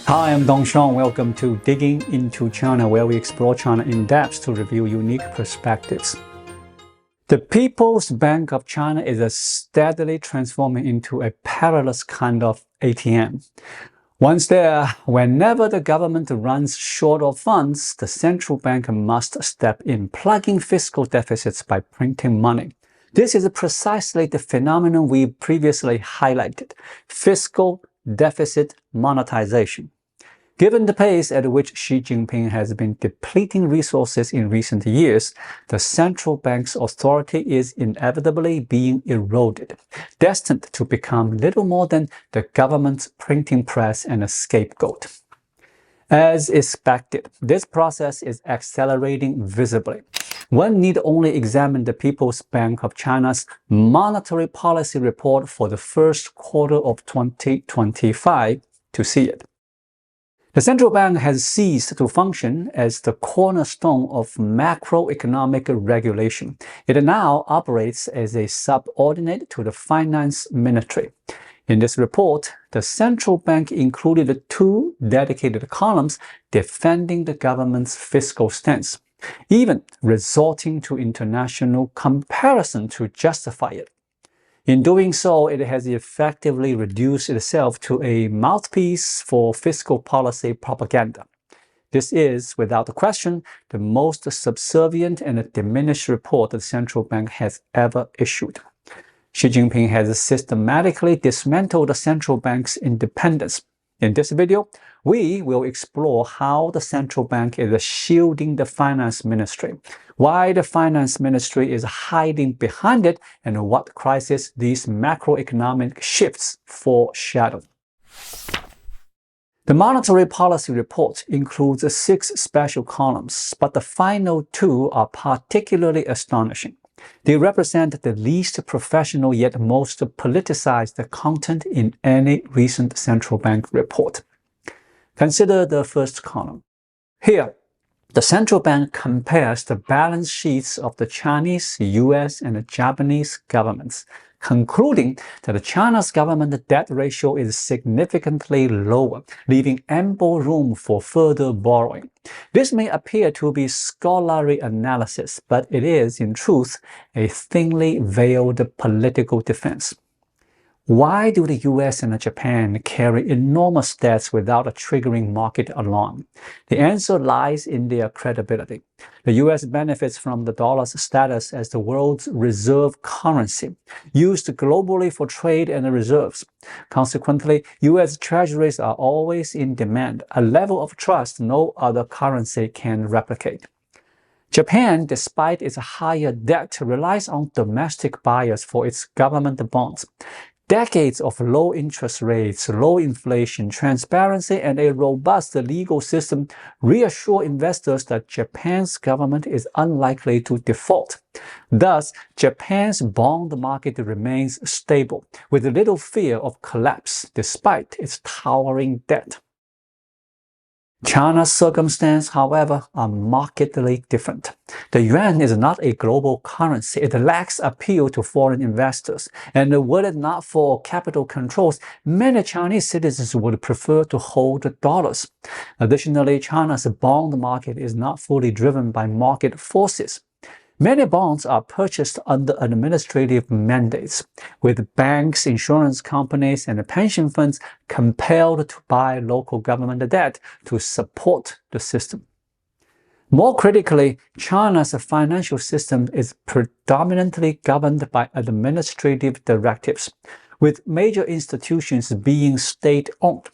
Hi, I'm Dongsheng. Welcome to Digging into China, where we explore China in depth to review unique perspectives. The People's Bank of China is steadily transforming into a perilous kind of ATM. Once there, whenever the government runs short of funds, the central bank must step in, plugging fiscal deficits by printing money. This is precisely the phenomenon we previously highlighted: fiscal deficit monetization. Given the pace at which Xi Jinping has been depleting resources in recent years, the central bank's authority is inevitably being eroded, destined to become little more than the government's printing press and a scapegoat. As expected, this process is accelerating visibly. One need only examine the People's Bank of China's monetary policy report for the first quarter of 2025 to see it. The central bank has ceased to function as the cornerstone of macroeconomic regulation. It now operates as a subordinate to the finance ministry. In this report, the central bank included two dedicated columns defending the government's fiscal stance, even resorting to international comparison to justify it. In doing so, it has effectively reduced itself to a mouthpiece for fiscal policy propaganda. This is, without question, the most subservient and diminished report the central bank has ever issued. Xi Jinping has systematically dismantled the central bank's independence. In this video, we will explore how the central bank is shielding the finance ministry, why the finance ministry is hiding behind it, and what crisis these macroeconomic shifts foreshadow. The monetary policy report includes 6 special columns, but the final 2 are particularly astonishing. They represent the least professional yet most politicized content in any recent central bank report. Consider the first column. Here, the central bank compares the balance sheets of the Chinese, US, and Japanese governments, concluding that China's government debt ratio is significantly lower, leaving ample room for further borrowing. This may appear to be scholarly analysis, but it is, in truth, a thinly veiled political defense. Why do the US and Japan carry enormous debts without triggering market alarm? The answer lies in their credibility. The US benefits from the dollar's status as the world's reserve currency, used globally for trade and reserves. Consequently, US treasuries are always in demand, a level of trust no other currency can replicate. Japan, despite its higher debt, relies on domestic buyers for its government bonds. Decades of low interest rates, low inflation, transparency, and a robust legal system reassure investors that Japan's government is unlikely to default. Thus, Japan's bond market remains stable, with little fear of collapse despite its towering debt. China's circumstances, however, are markedly different. The yuan is not a global currency. It lacks appeal to foreign investors. And were it not for capital controls, many Chinese citizens would prefer to hold dollars. Additionally, China's bond market is not fully driven by market forces. Many bonds are purchased under administrative mandates, with banks, insurance companies, and pension funds compelled to buy local government debt to support the system. More critically, China's financial system is predominantly governed by administrative directives, with major institutions being state-owned.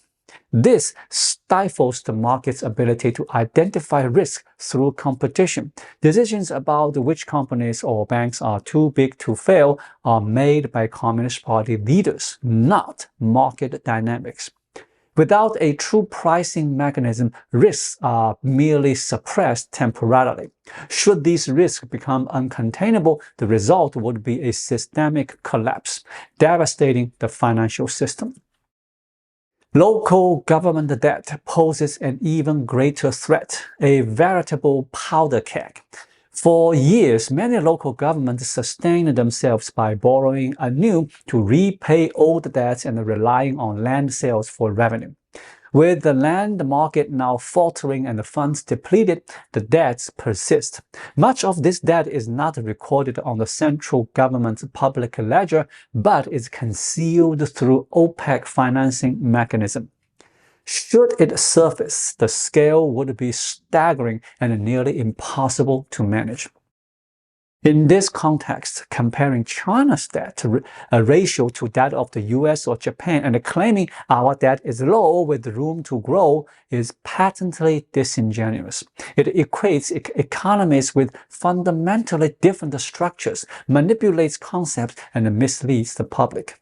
This stifles the market's ability to identify risk through competition. Decisions about which companies or banks are too big to fail are made by Communist Party leaders, not market dynamics. Without a true pricing mechanism, risks are merely suppressed temporarily. Should these risks become uncontainable, the result would be a systemic collapse, devastating the financial system. Local government debt poses an even greater threat, a veritable powder keg. For years, many local governments sustained themselves by borrowing anew to repay old debts and relying on land sales for revenue. With the land market now faltering and the funds depleted, the debts persist. Much of this debt is not recorded on the central government's public ledger, but is concealed through opaque financing mechanism. Should it surface, the scale would be staggering and nearly impossible to manage. In this context, comparing China's debt ratio to that of the US or Japan and claiming our debt is low with room to grow is patently disingenuous. It equates economies with fundamentally different structures, manipulates concepts, and misleads the public.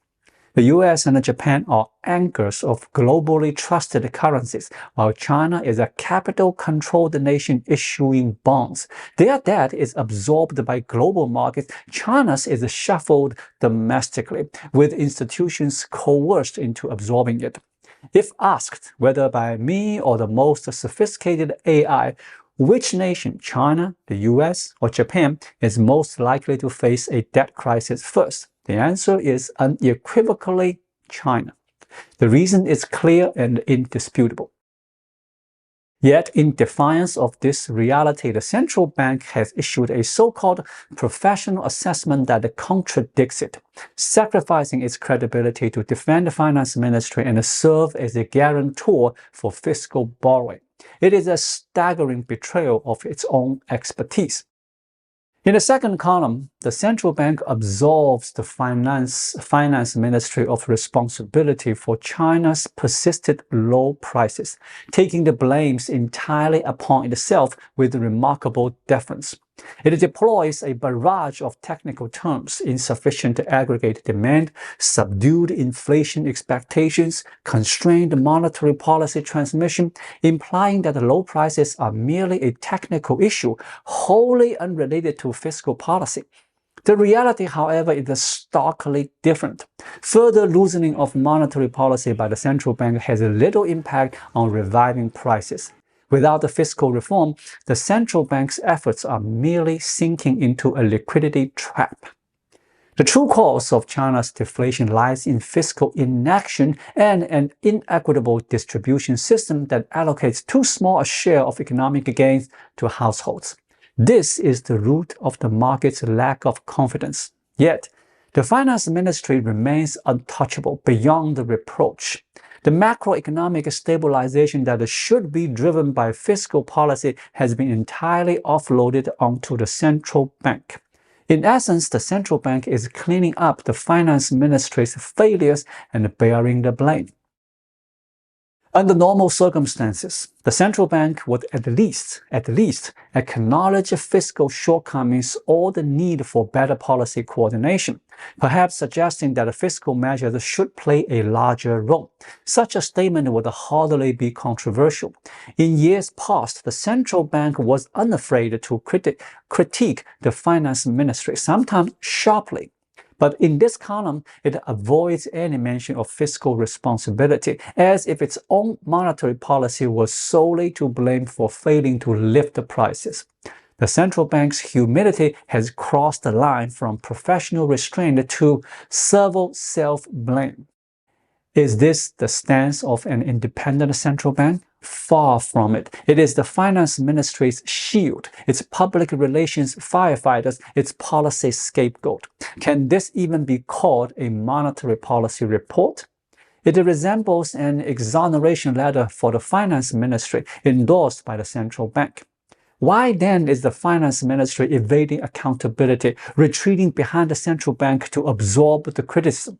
The US and Japan are anchors of globally trusted currencies, while China is a capital-controlled nation issuing bonds. Their debt is absorbed by global markets. China's is shuffled domestically, with institutions coerced into absorbing it. If asked, whether by me or the most sophisticated AI, which nation, China, the US, or Japan, is most likely to face a debt crisis first? The answer is unequivocally China. The reason is clear and indisputable. Yet, in defiance of this reality, the central bank has issued a so-called professional assessment that contradicts it, sacrificing its credibility to defend the finance ministry and serve as a guarantor for fiscal borrowing. It is a staggering betrayal of its own expertise. In the second column, the central bank absolves the finance ministry of responsibility for China's persistent low prices, taking the blames entirely upon itself with remarkable deference. It deploys a barrage of technical terms: insufficient aggregate demand, subdued inflation expectations, constrained monetary policy transmission, implying that the low prices are merely a technical issue, wholly unrelated to fiscal policy. The reality, however, is starkly different. Further loosening of monetary policy by the central bank has little impact on reviving prices. Without the fiscal reform, the central bank's efforts are merely sinking into a liquidity trap. The true cause of China's deflation lies in fiscal inaction and an inequitable distribution system that allocates too small a share of economic gains to households. This is the root of the market's lack of confidence. Yet, the finance ministry remains untouchable beyond reproach. The macroeconomic stabilization that should be driven by fiscal policy has been entirely offloaded onto the central bank. In essence, the central bank is cleaning up the finance ministry's failures and bearing the blame. Under normal circumstances, the central bank would at least acknowledge fiscal shortcomings or the need for better policy coordination, perhaps suggesting that fiscal measures should play a larger role. Such a statement would hardly be controversial. In years past, the central bank was unafraid to critique the finance ministry, sometimes sharply. But in this column, it avoids any mention of fiscal responsibility, as if its own monetary policy was solely to blame for failing to lift the prices. The central bank's humility has crossed the line from professional restraint to servile self-blame. Is this the stance of an independent central bank? Far from it. It is the finance ministry's shield, its public relations firefighters, its policy scapegoat. Can this even be called a monetary policy report? It resembles an exoneration letter for the finance ministry endorsed by the central bank. Why then is the finance ministry evading accountability, retreating behind the central bank to absorb the criticism?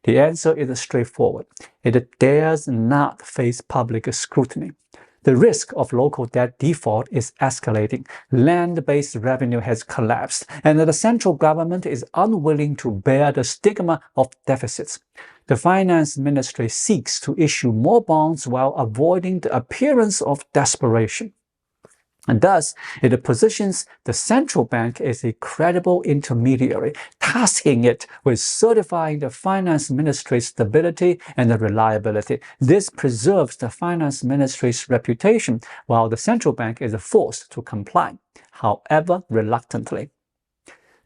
The answer is straightforward. It dares not face public scrutiny. The risk of local debt default is escalating. Land-based revenue has collapsed, and the central government is unwilling to bear the stigma of deficits. The finance ministry seeks to issue more bonds while avoiding the appearance of desperation. And thus, it positions the central bank as a credible intermediary, tasking it with certifying the finance ministry's stability and reliability. This preserves the finance ministry's reputation, while the central bank is forced to comply, however reluctantly.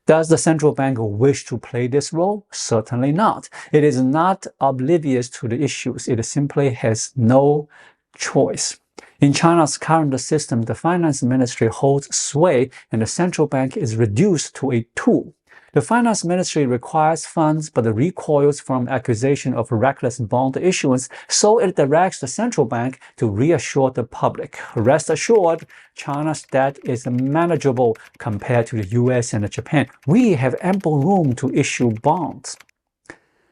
Does the central bank wish to play this role? Certainly not. It is not oblivious to the issues. It simply has no choice. In China's current system, the finance ministry holds sway and the central bank is reduced to a tool. The finance ministry requires funds but recoils from accusation of reckless bond issuance, so it directs the central bank to reassure the public. Rest assured, China's debt is manageable compared to the US and Japan. We have ample room to issue bonds.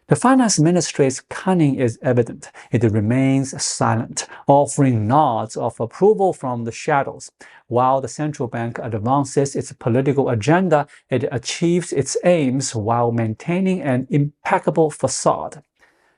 The finance ministry's cunning is evident. It remains silent, offering nods of approval from the shadows. While the central bank advances its political agenda, it achieves its aims while maintaining an impeccable facade.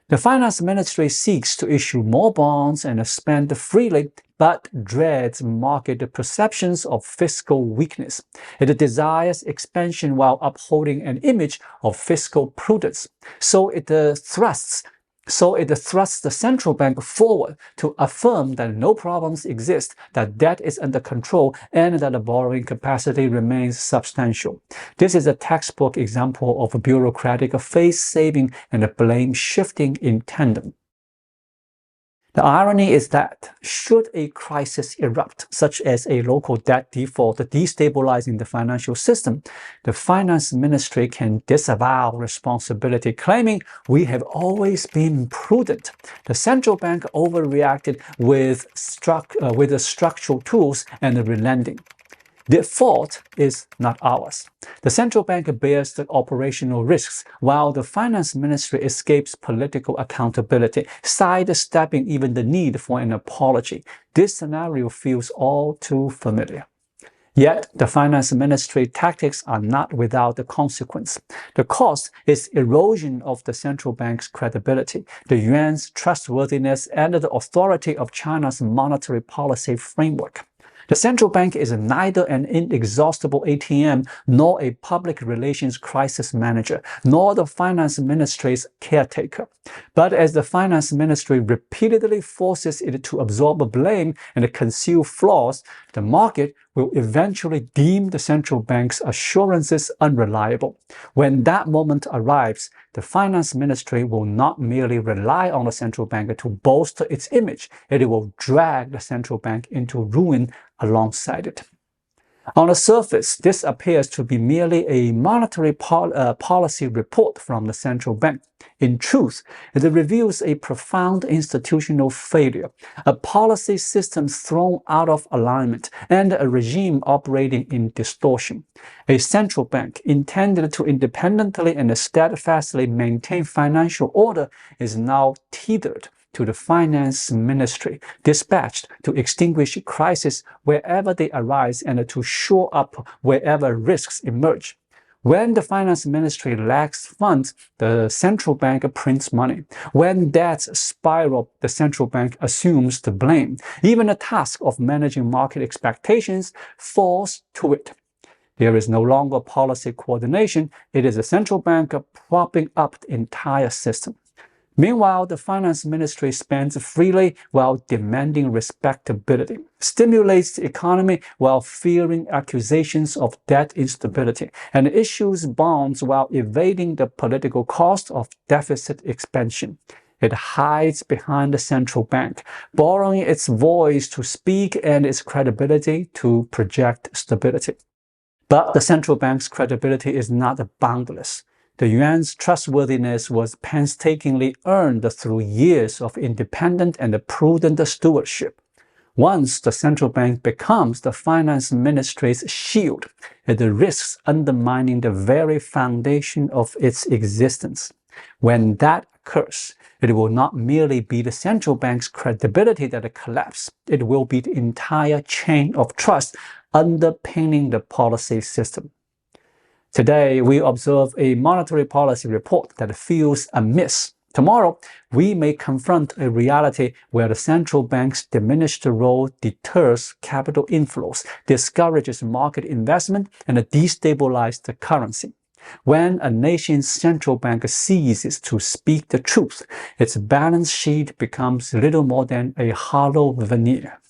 The finance ministry seeks to issue more bonds and spend freely, but dreads market perceptions of fiscal weakness. It desires expansion while upholding an image of fiscal prudence. So it thrusts the central bank forward to affirm that no problems exist, that debt is under control, and that the borrowing capacity remains substantial. This is a textbook example of bureaucratic face-saving and blame-shifting in tandem. The irony is that, should a crisis erupt, such as a local debt default destabilizing the financial system, the finance ministry can disavow responsibility, claiming we have always been prudent. The central bank overreacted with the structural tools and the relending. The fault is not ours. The central bank bears the operational risks, while the finance ministry escapes political accountability, sidestepping even the need for an apology. This scenario feels all too familiar. Yet, the finance ministry tactics are not without the consequence. The cost is erosion of the central bank's credibility, the yuan's trustworthiness, and the authority of China's monetary policy framework. The central bank is neither an inexhaustible ATM, nor a public relations crisis manager, nor the finance ministry's caretaker. But as the finance ministry repeatedly forces it to absorb blame and conceal flaws, the market will eventually deem the central bank's assurances unreliable. When that moment arrives, the finance ministry will not merely rely on the central bank to bolster its image, it will drag the central bank into ruin alongside it. On the surface, this appears to be merely a monetary policy report from the central bank. In truth, it reveals a profound institutional failure, a policy system thrown out of alignment, and a regime operating in distortion. A central bank intended to independently and steadfastly maintain financial order is now tethered to the finance ministry, dispatched to extinguish crises wherever they arise and to shore up wherever risks emerge. When the finance ministry lacks funds, the central bank prints money. When debts spiral, the central bank assumes the blame. Even the task of managing market expectations falls to it. There is no longer policy coordination. It is the central bank propping up the entire system. Meanwhile, the finance ministry spends freely while demanding respectability, stimulates the economy while fearing accusations of debt instability, and issues bonds while evading the political cost of deficit expansion. It hides behind the central bank, borrowing its voice to speak and its credibility to project stability. But the central bank's credibility is not boundless. The yuan's trustworthiness was painstakingly earned through years of independent and prudent stewardship. Once the central bank becomes the finance ministry's shield, it risks undermining the very foundation of its existence. When that occurs, it will not merely be the central bank's credibility that collapses, it will be the entire chain of trust underpinning the policy system. Today, we observe a monetary policy report that feels amiss. Tomorrow, we may confront a reality where the central bank's diminished role deters capital inflows, discourages market investment, and destabilizes the currency. When a nation's central bank ceases to speak the truth, its balance sheet becomes little more than a hollow veneer.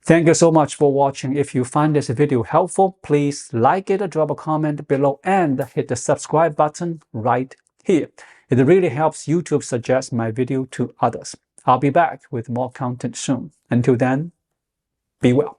Thank you so much for watching. If you find this video helpful, please like it, drop a comment below, and hit the subscribe button right here. It really helps YouTube suggest my video to others. I'll be back with more content soon. Until then, be well.